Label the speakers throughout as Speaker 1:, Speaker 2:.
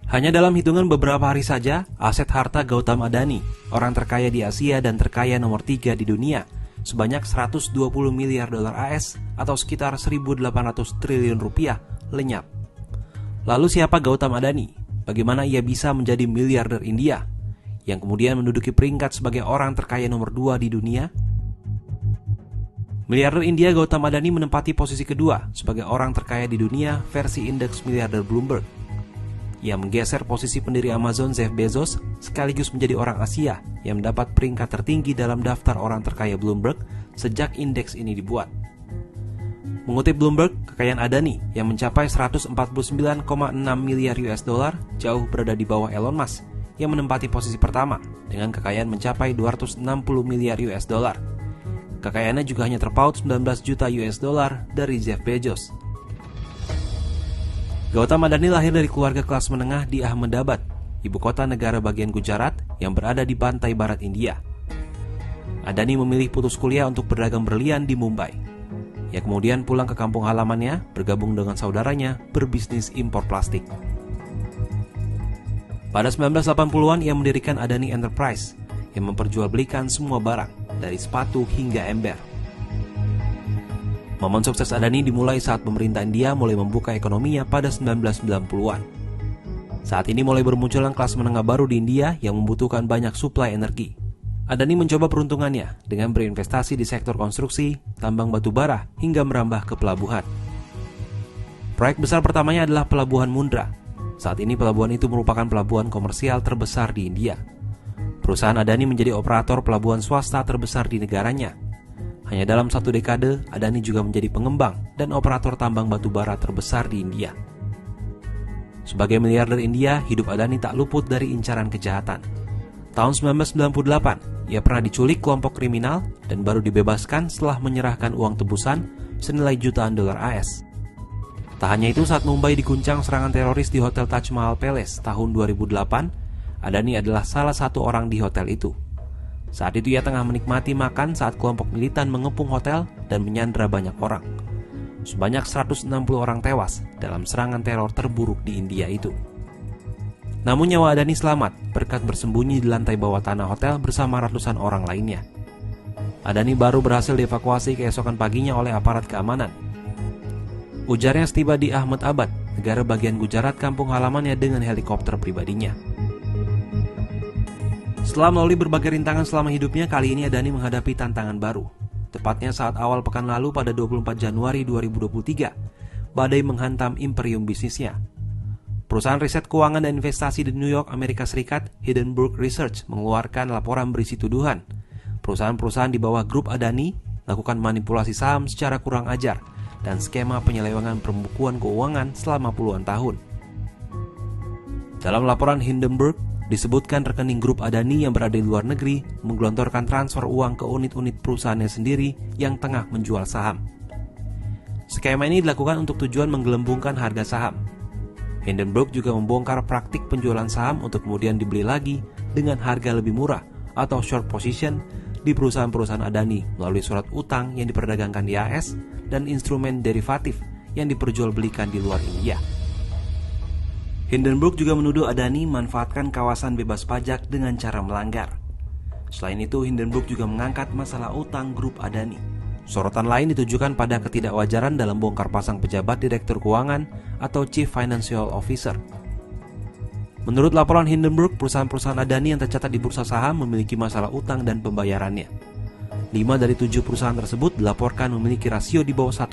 Speaker 1: Hanya dalam hitungan beberapa hari saja, aset harta Gautam Adani, orang terkaya di Asia dan terkaya nomor 3 di dunia, sebanyak 120 miliar dolar AS atau sekitar 1.800 triliun rupiah lenyap. Lalu siapa Gautam Adani? Bagaimana ia bisa menjadi miliarder India, yang kemudian menduduki peringkat sebagai orang terkaya nomor 2 di dunia? Miliarder India Gautam Adani menempati posisi kedua sebagai orang terkaya di dunia versi indeks miliarder Bloomberg. Ia menggeser posisi pendiri Amazon Jeff Bezos sekaligus menjadi orang Asia yang mendapat peringkat tertinggi dalam daftar orang terkaya Bloomberg sejak indeks ini dibuat. Mengutip Bloomberg, kekayaan Adani yang mencapai 149,6 miliar US dollar jauh berada di bawah Elon Musk yang menempati posisi pertama dengan kekayaan mencapai 260 miliar US dollar. Kekayaannya juga hanya terpaut 19 juta US dollar dari Jeff Bezos. Gautam Adani lahir dari keluarga kelas menengah di Ahmedabad, ibu kota negara bagian Gujarat yang berada di pantai barat India. Adani memilih putus kuliah untuk berdagang berlian di Mumbai. Ia kemudian pulang ke kampung halamannya, bergabung dengan saudaranya berbisnis impor plastik. Pada 1980-an ia mendirikan Adani Enterprise yang memperjualbelikan semua barang, dari sepatu hingga ember. Momen sukses Adani dimulai saat pemerintah India mulai membuka ekonominya pada 1990-an. Saat ini mulai bermunculan kelas menengah baru di India yang membutuhkan banyak suplai energi. Adani mencoba peruntungannya dengan berinvestasi di sektor konstruksi, tambang batu bara, hingga merambah ke pelabuhan. Proyek besar pertamanya adalah Pelabuhan Mundra. Saat ini pelabuhan itu merupakan pelabuhan komersial terbesar di India. Perusahaan Adani menjadi operator pelabuhan swasta terbesar di negaranya. Hanya dalam 1 dekade, Adani juga menjadi pengembang dan operator tambang batu bara terbesar di India. Sebagai miliarder India, hidup Adani tak luput dari incaran kejahatan. Tahun 1998, ia pernah diculik kelompok kriminal dan baru dibebaskan setelah menyerahkan uang tebusan senilai jutaan dolar AS. Tak hanya itu, saat Mumbai diguncang serangan teroris di Hotel Taj Mahal Palace tahun 2008, Adani adalah salah satu orang di hotel itu. Saat itu ia tengah menikmati makan saat kelompok militan mengepung hotel dan menyandra banyak orang. Sebanyak 160 orang tewas dalam serangan teror terburuk di India itu. Namun nyawa Adani selamat berkat bersembunyi di lantai bawah tanah hotel bersama ratusan orang lainnya. Adani baru berhasil dievakuasi keesokan paginya oleh aparat keamanan. Ujarnya setiba di Ahmedabad, negara bagian Gujarat kampung halamannya dengan helikopter pribadinya. Setelah melalui berbagai rintangan selama hidupnya, kali ini Adani menghadapi tantangan baru. Tepatnya saat awal pekan lalu pada 24 Januari 2023, badai menghantam imperium bisnisnya. Perusahaan riset keuangan dan investasi di New York, Amerika Serikat, Hindenburg Research mengeluarkan laporan berisi tuduhan. Perusahaan-perusahaan di bawah grup Adani lakukan manipulasi saham secara kurang ajar dan skema penyelewengan pembukuan keuangan selama puluhan tahun. Dalam laporan Hindenburg, disebutkan rekening grup Adani yang berada di luar negeri menggelontorkan transfer uang ke unit-unit perusahaannya sendiri yang tengah menjual saham. Skema ini dilakukan untuk tujuan menggelembungkan harga saham. Hindenburg juga membongkar praktik penjualan saham untuk kemudian dibeli lagi dengan harga lebih murah atau short position di perusahaan-perusahaan Adani melalui surat utang yang diperdagangkan di AS dan instrumen derivatif yang diperjualbelikan di luar India. Hindenburg juga menuduh Adani memanfaatkan kawasan bebas pajak dengan cara melanggar. Selain itu, Hindenburg juga mengangkat masalah utang grup Adani. Sorotan lain ditujukan pada ketidakwajaran dalam bongkar pasang pejabat direktur keuangan atau Chief Financial Officer. Menurut laporan Hindenburg, perusahaan-perusahaan Adani yang tercatat di bursa saham memiliki masalah utang dan pembayarannya. 5 dari 7 perusahaan tersebut dilaporkan memiliki rasio di bawah 1%.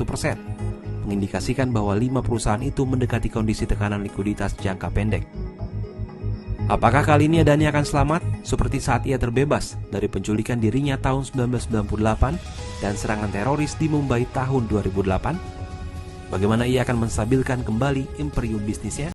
Speaker 1: Mengindikasikan bahwa 5 perusahaan itu mendekati kondisi tekanan likuiditas jangka pendek. Apakah kali ini Adani akan selamat seperti saat ia terbebas dari penculikan dirinya tahun 1998 dan serangan teroris di Mumbai tahun 2008? Bagaimana ia akan menstabilkan kembali imperium bisnisnya?